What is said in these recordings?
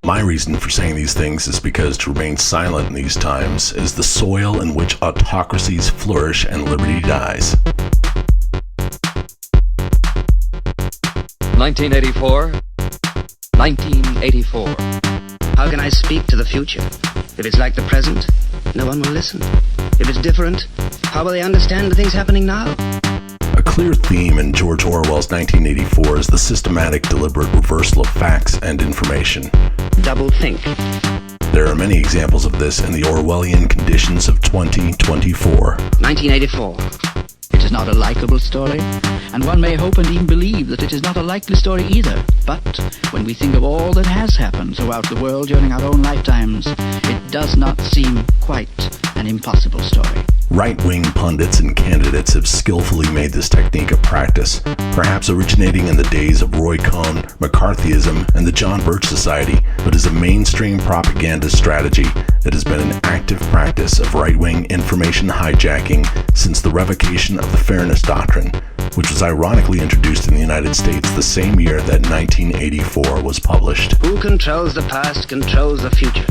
My reason for saying these things is because to remain silent in these times is the soil in which autocracies flourish and liberty dies. 1984. 1984. How can I speak to the future? If it's like the present, no one will listen. If it's different, how will they understand the things happening now? A clear theme in George Orwell's 1984 is the systematic, deliberate reversal of facts and information. Double think. There are many examples of this in the Orwellian conditions of 2024. 1984. It is not a likable story, and one may hope and even believe that it is not a likely story either. But when we think of all that has happened throughout the world during our own lifetimes, it does not seem quite an impossible story. Right-wing pundits and candidates have skillfully made this technique a practice, perhaps originating in the days of Roy Cohn, McCarthyism, and the John Birch Society, but is a mainstream propaganda strategy that has been an active practice of right-wing information hijacking since the revocation of the Fairness Doctrine, which was ironically introduced in the United States the same year that 1984 was published. Who controls the past controls the future.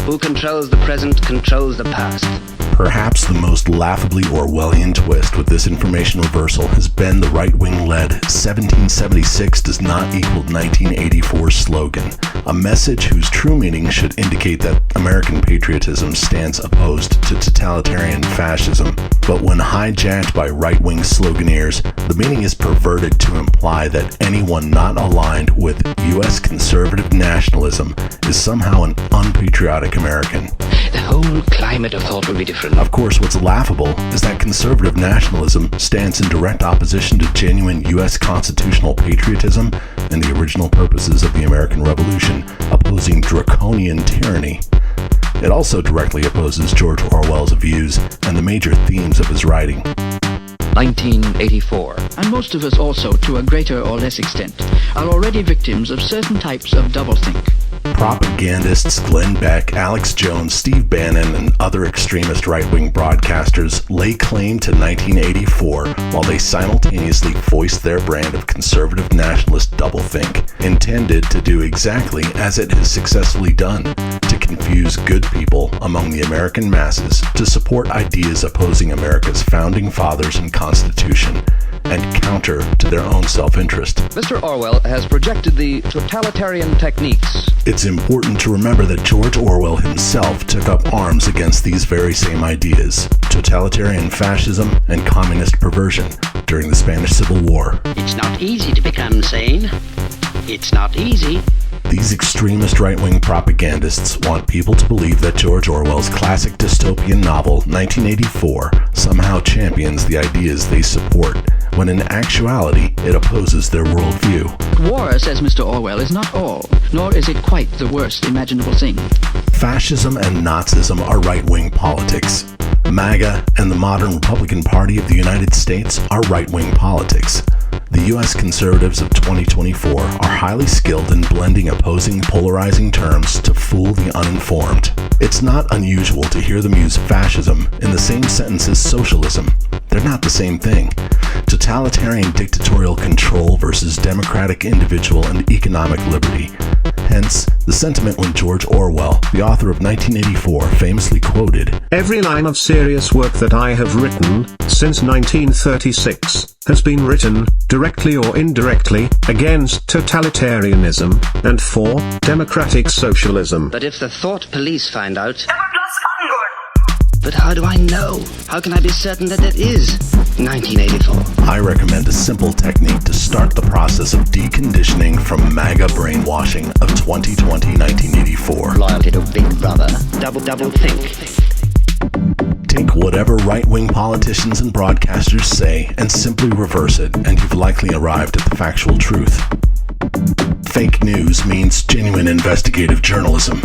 Who controls the present controls the past. Perhaps the most laughably Orwellian twist with this information reversal has been the right-wing-led 1776 does not equal 1984 slogan, a message whose true meaning should indicate that American patriotism stands opposed to totalitarian fascism. But when hijacked by right-wing sloganeers, the meaning is perverted to imply that anyone not aligned with U.S. conservative nationalism is somehow an unpatriotic American. The whole climate of thought will be different. Of course, what's laughable is that conservative nationalism stands in direct opposition to genuine U.S. constitutional patriotism and the original purposes of the American Revolution, opposing draconian tyranny. It also directly opposes George Orwell's views and the major themes of his writing. 1984. And most of us also, to a greater or less extent, are already victims of certain types of doublethink. Propagandists Glenn Beck, Alex Jones, Steve Bannon, and other extremist right-wing broadcasters lay claim to 1984 while they simultaneously voiced their brand of conservative nationalist doublethink, intended to do exactly as it has successfully done, to confuse good people among the American masses to support ideas opposing America's founding fathers and Constitution, and counter to their own self-interest. Mr. Orwell has projected the totalitarian techniques. It's important to remember that George Orwell himself took up arms against these very same ideas, totalitarian fascism and communist perversion, during the Spanish Civil War. It's not easy to become sane. It's not easy. These extremist right-wing propagandists want people to believe that George Orwell's classic dystopian novel, 1984, somehow champions the ideas they support, when in actuality it opposes their worldview. War, says Mr. Orwell, is not all, nor is it quite the worst imaginable thing. Fascism and Nazism are right-wing politics. MAGA and the modern Republican Party of the United States are right-wing politics. The U.S. conservatives of 2024 are highly skilled in blending opposing polarizing terms to fool the uninformed. It's not unusual to hear them use fascism in the same sentence as socialism. They're not the same thing. Totalitarian dictatorial control versus democratic individual and economic liberty. Hence, the sentiment when George Orwell, the author of 1984, famously quoted, "Every line of serious work that I have written, since 1936, has been written, directly or indirectly, against totalitarianism, and for democratic socialism." But if the thought police find out... But how do I know? How can I be certain that that is 1984? I recommend a simple technique to start the process of deconditioning from MAGA brainwashing of 2020-1984. Loyalty to Big Brother. Double think. Take whatever right-wing politicians and broadcasters say and simply reverse it, and you've likely arrived at the factual truth. Fake news means genuine investigative journalism.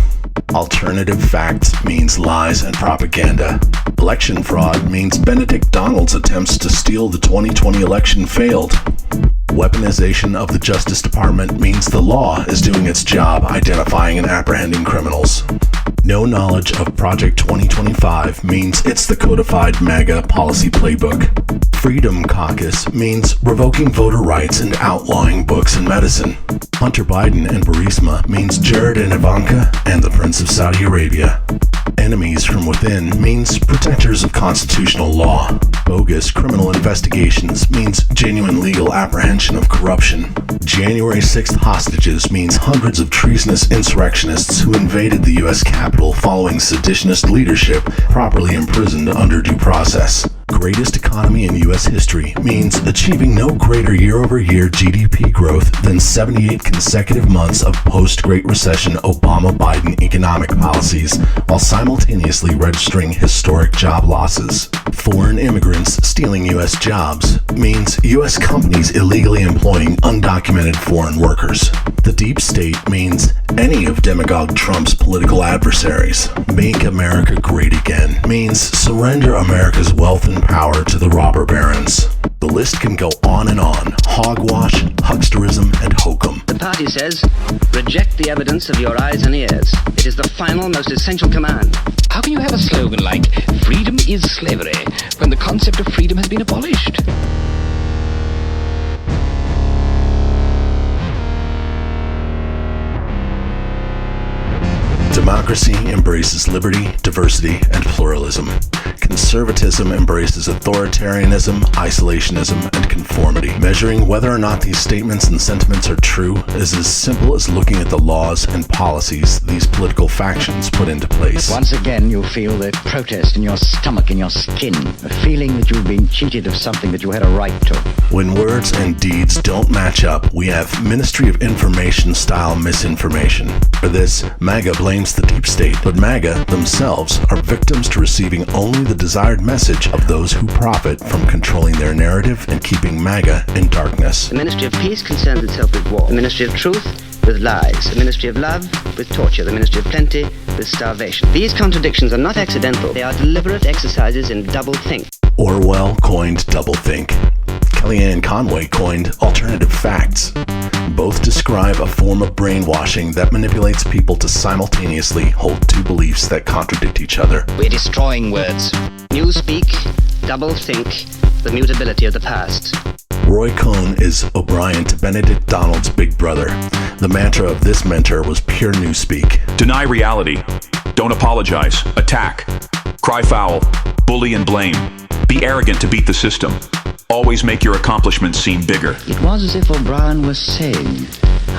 Alternative facts means lies and propaganda. Election fraud means Benedict Donald's attempts to steal the 2020 election failed. Weaponization of the Justice Department means the law is doing its job identifying and apprehending criminals. No knowledge of Project 2025 means it's the codified MAGA policy playbook. Freedom Caucus means revoking voter rights and outlawing books and medicine. Hunter Biden and Burisma means Jared and Ivanka and the Prince of Saudi Arabia. Enemies from within means protectors of constitutional law. Bogus criminal investigations means genuine legal apprehension of corruption. January 6th hostages means hundreds of treasonous insurrectionists who invaded the U.S. Capitol following seditionist leadership properly imprisoned under due process. Greatest economy in U.S. history means achieving no greater year-over-year GDP growth than 78 consecutive months of post-Great Recession Obama-Biden economic policies while simultaneously registering historic job losses. Foreign immigrants stealing U.S. jobs means U.S. companies illegally employing undocumented foreign workers. The deep state means any of Demagogue Trump's political adversaries. Make America great again means surrender America's wealth and power to the robber barons. The list can go on and on. Hogwash, hucksterism, and hokum. The party says, reject the evidence of your eyes and ears. It is the final, most essential command. How can you have a slogan like, freedom is slavery, when the concept of freedom has been abolished? Democracy embraces liberty, diversity, and pluralism. Conservatism embraces authoritarianism, isolationism, and conformity. Measuring whether or not these statements and sentiments are true is as simple as looking at the laws and policies these political factions put into place. Once again, you feel the protest in your stomach, in your skin, a feeling that you've been cheated of something that you had a right to. When words and deeds don't match up, we have Ministry of Information-style misinformation. For this, MAGA blames the deep state, but MAGA themselves are victims to receiving only the desired message of those who profit from controlling their narrative and keeping MAGA in darkness. The Ministry of Peace concerns itself with war. The Ministry of Truth with lies. The Ministry of Love with torture. The Ministry of Plenty with starvation. These contradictions are not accidental. They are deliberate exercises in double-think. Orwell coined doublethink. Kellyanne Conway coined alternative facts. Both describe a form of brainwashing that manipulates people to simultaneously hold two beliefs that contradict each other. We're destroying words. Newspeak, double-think, the mutability of the past. Roy Cohn is O'Brien to Benedict Donald's big brother. The mantra of this mentor was pure newspeak. Deny reality. Don't apologize. Attack. Cry foul. Bully and blame. Be arrogant to beat the system. Always make your accomplishments seem bigger. It was as if O'Brien was saying,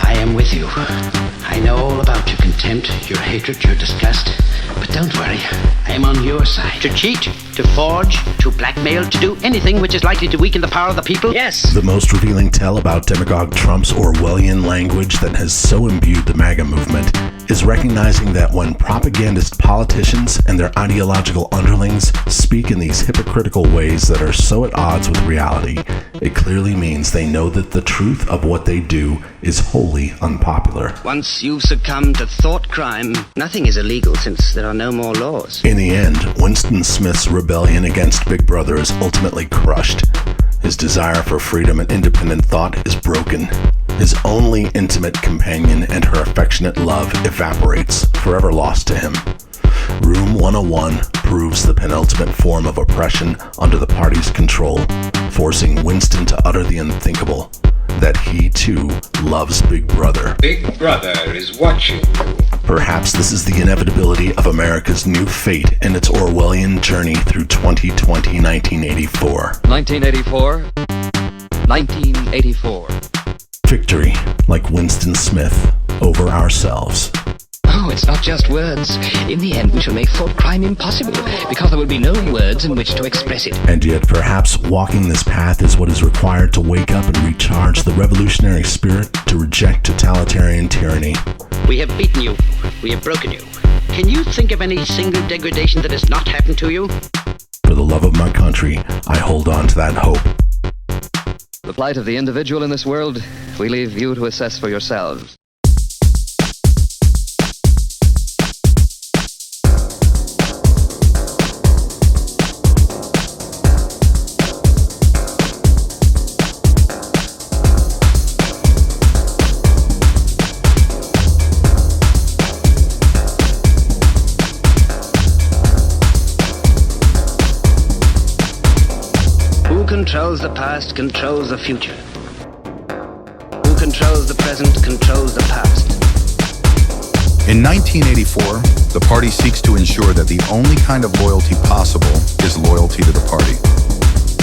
I am with you. I know all about your contempt, your hatred, your disgust. But don't worry, I am on your side. To cheat, to forge, to blackmail, to do anything which is likely to weaken the power of the people? Yes! The most revealing tell about Demagogue Trump's Orwellian language that has so imbued the MAGA movement is recognizing that when propagandist politicians and their ideological underlings speak in these hypocritical ways that are so at odds with reality, it clearly means they know that the truth of what they do is wholly unpopular. Once you've succumbed to thought crime, nothing is illegal since there are no more laws. In the end, Winston Smith's rebellion against Big Brother is ultimately crushed. His desire for freedom and independent thought is broken. His only intimate companion and her affectionate love evaporates, forever lost to him. Room 101 proves the penultimate form of oppression under the party's control, forcing Winston to utter the unthinkable, that he too loves Big Brother. Big Brother is watching you. Perhaps this is the inevitability of America's new fate in its Orwellian journey through 2020 1984. 1984. 1984. Victory, like Winston Smith, over ourselves. Oh, it's not just words. In the end, we shall make thought crime impossible, because there will be no words in which to express it. And yet, perhaps walking this path is what is required to wake up and recharge the revolutionary spirit to reject totalitarian tyranny. We have beaten you. We have broken you. Can you think of any single degradation that has not happened to you? For the love of my country, I hold on to that hope. The plight of the individual in this world, we leave you to assess for yourselves. controls the past controls the future. Who controls the present controls the past. In 1984, the party seeks to ensure that the only kind of loyalty possible is loyalty to the party.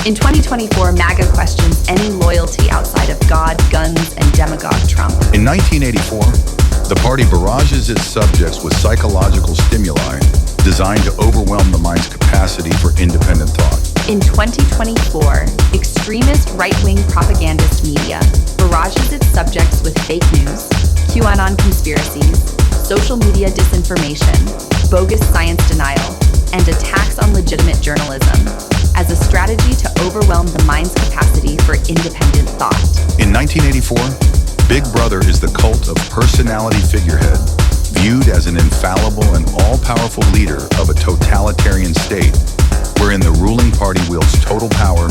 In 2024, MAGA questions any loyalty outside of God, guns, and demagogue Trump. In 1984, the party barrages its subjects with psychological stimuli designed to overwhelm the mind's capacity for independent thought. In 2024, extremist right-wing propagandist media barrages its subjects with fake news, QAnon conspiracies, social media disinformation, bogus science denial, and attacks on legitimate journalism as a strategy to overwhelm the mind's capacity for independent thought. In 1984, Big Brother is the cult of personality figurehead, viewed as an infallible and all-powerful leader of a totalitarian state, wherein the ruling party wields total power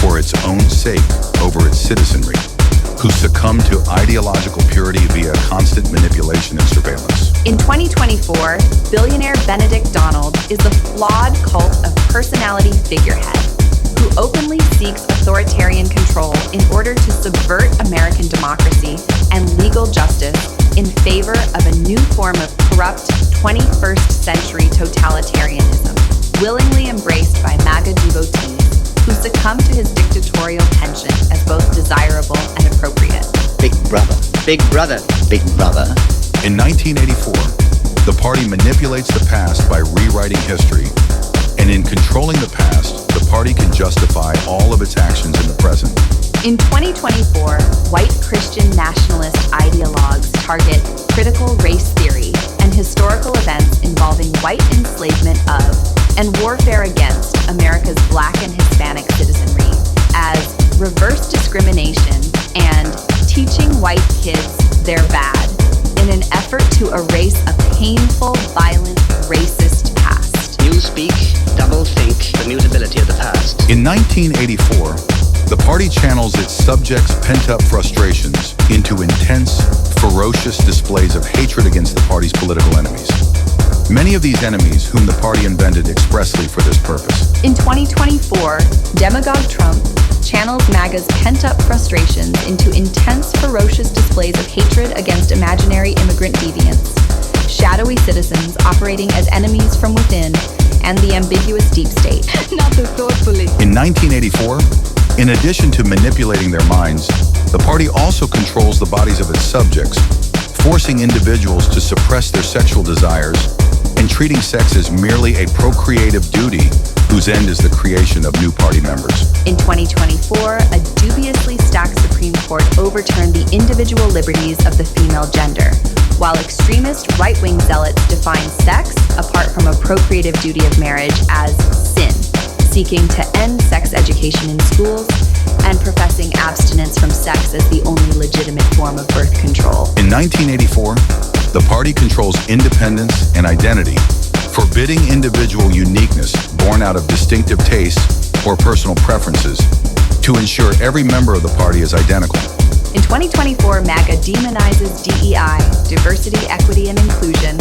for its own sake over its citizenry, who succumb to ideological purity via constant manipulation and surveillance. In 2024, billionaire Benedict Donald is the flawed cult of personality figurehead, who openly seeks authoritarian control in order to subvert American democracy and legal justice in favor of a new form of corrupt 21st century totalitarianism, willingly embraced by MAGA devotees who succumb to his dictatorial penchant as both desirable and appropriate. Big brother, big brother, big brother. In 1984, the party manipulates the past by rewriting history, and in controlling the past, the party can justify all of its actions in the present. In 2024, white Christian nationalist ideologues target critical race theory and historical events involving white enslavement of and warfare against America's Black and Hispanic citizenry as reverse discrimination and teaching white kids they're bad in an effort to erase a painful, violent, racist past. Newspeak, double think the mutability of the past. In 1984, the party channels its subjects' pent-up frustrations into intense, ferocious displays of hatred against the party's political enemies. Many of these enemies whom the party invented expressly for this purpose. In 2024, Demagogue Trump channels MAGA's pent-up frustrations into intense, ferocious displays of hatred against imaginary immigrant deviants, shadowy citizens operating as enemies from within, and the ambiguous deep state. Not so thoughtfully. In 1984, in addition to manipulating their minds, the party also controls the bodies of its subjects, forcing individuals to suppress their sexual desires and treating sex as merely a procreative duty whose end is the creation of new party members. In 2024, a dubiously stacked Supreme Court overturned the individual liberties of the female gender, while extremist right-wing zealots define sex, apart from a procreative duty of marriage, as sin, seeking to end sex education in schools and professing abstinence from sex as the only legitimate form of birth control. In 1984, the party controls independence and identity, forbidding individual uniqueness born out of distinctive tastes or personal preferences to ensure every member of the party is identical. In 2024, MAGA demonizes DEI, diversity, equity, and inclusion,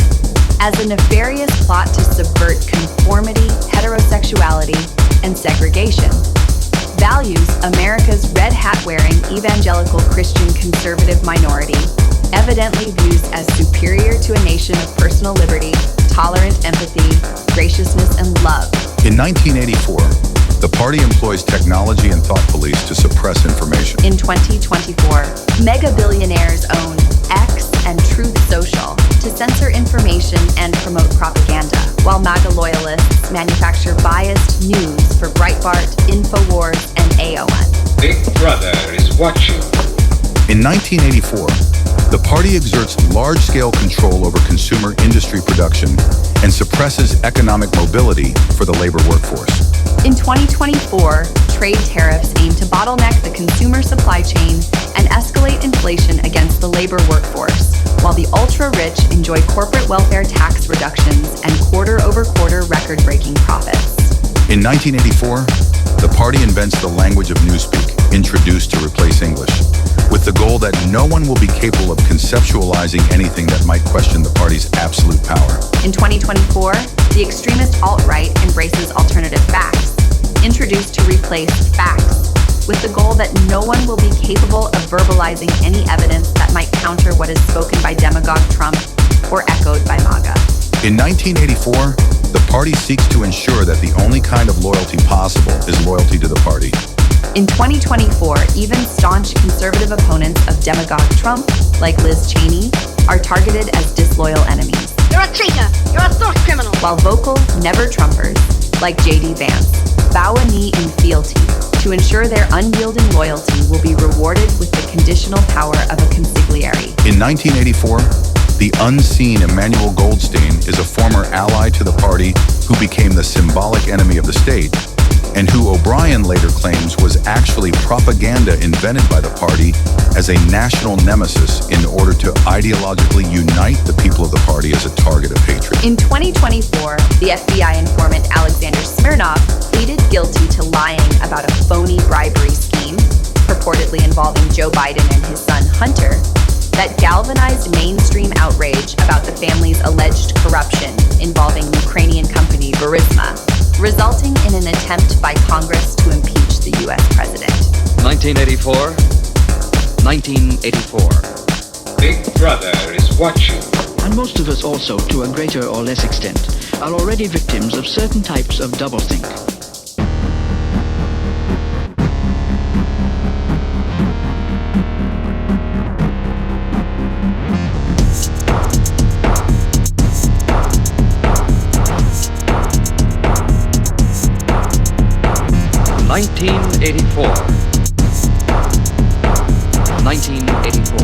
as a nefarious plot to subvert conformity, heterosexuality, and segregation. Values America's red hat-wearing evangelical Christian conservative minority, evidently views as superior to a nation of personal liberty, tolerant empathy, graciousness, and love. In 1984, the party employs technology and thought police to suppress information. In 2024, mega billionaires own X and Truth Social to censor information and promote propaganda, while MAGA loyalists manufacture biased news for Breitbart, InfoWars, and AON. Big Brother is watching. In 1984, the party exerts large-scale control over consumer industry production and suppresses economic mobility for the labor workforce. In 2024, trade tariffs aim to bottleneck the consumer supply chain and escalate inflation against the labor workforce, while the ultra-rich enjoy corporate welfare tax reductions and quarter-over-quarter record-breaking profits. In 1984, the party invents the language of newspeak, introduced to replace English, with the goal that no one will be capable of conceptualizing anything that might question the party's absolute power. In 2024, the extremist alt-right embraces alternative facts, introduced to replace facts with the goal that no one will be capable of verbalizing any evidence that might counter what is spoken by Demagogue Trump or echoed by MAGA. In 1984, the party seeks to ensure that the only kind of loyalty possible is loyalty to the party. In 2024, even staunch conservative opponents of Demagogue Trump, like Liz Cheney, are targeted as disloyal enemies. You're a traitor! You're a thought criminal! While vocal never-Trumpers, like J.D. Vance, bow a knee in fealty to ensure their unyielding loyalty will be rewarded with the conditional power of a consigliere. In 1984, the unseen Emmanuel Goldstein is a former ally to the party who became the symbolic enemy of the state, and who O'Brien later claims was actually propaganda invented by the party as a national nemesis in order to ideologically unite the people of the party as a target of hatred. In 2024, the FBI informant Alexander Smirnov pleaded guilty to lying about a phony bribery scheme, purportedly involving Joe Biden and his son Hunter, that galvanized mainstream outrage about the family's alleged corruption involving Ukrainian company Burisma, resulting in an attempt by Congress to impeach the U.S. president. 1984. 1984. Big Brother is watching. And most of us also, to a greater or less extent, are already victims of certain types of doublethink. '84. 1984.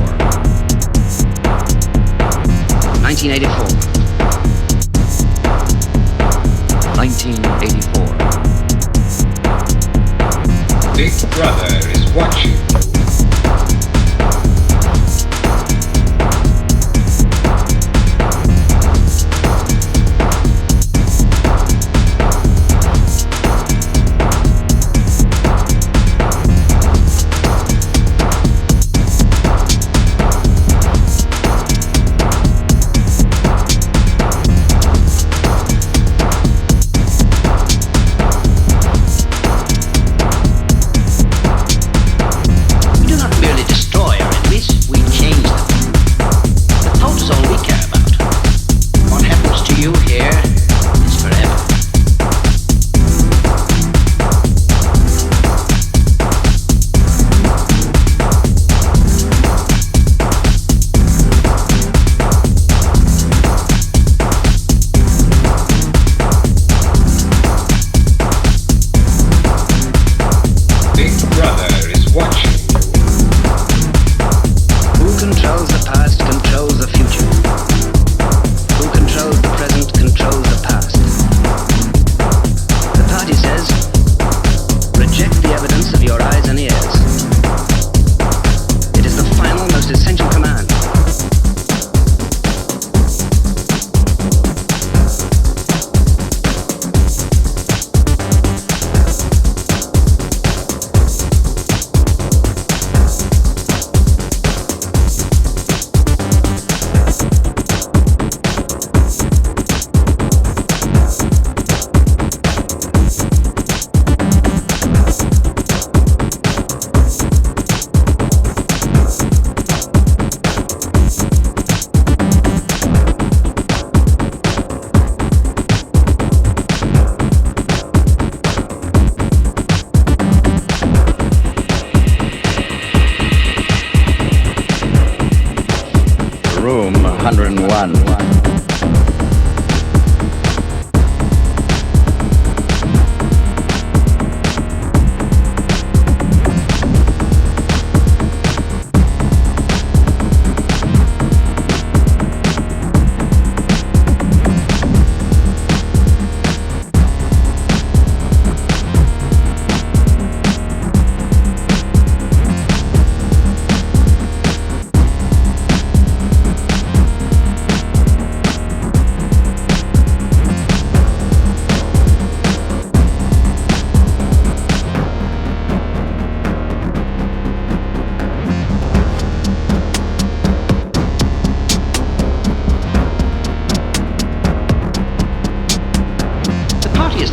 1984. 1984. Big Brother is watching. Room 101.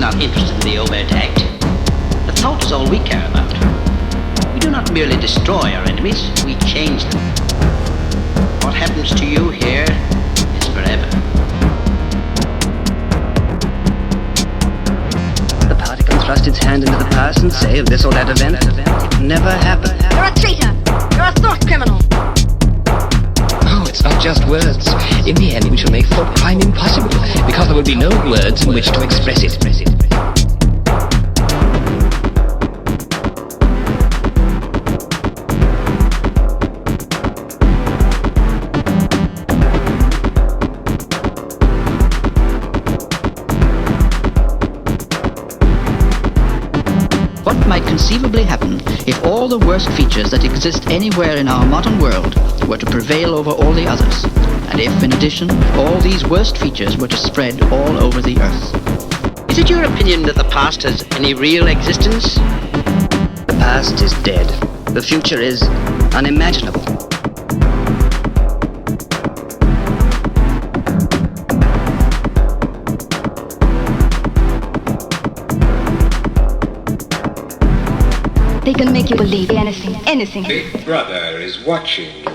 Not interested in the overt act. The thought is all we care about. We do not merely destroy our enemies, we change them. What happens to you here is forever. The party can thrust its hand into the past and say of this or that event, it never happened. You're a traitor! You're a thought criminal! Oh, it's not just words. In the end, we shall make thought crime impossible, because there will be no words in which to express it. What might conceivably happen if all the worst features that exist anywhere in our modern world were to prevail over all the others, and if, in addition, all these worst features were to spread all over the earth? Is it your opinion that the past has any real existence? The past is dead. The future is unimaginable. They can make you believe anything. Big Brother is watching you.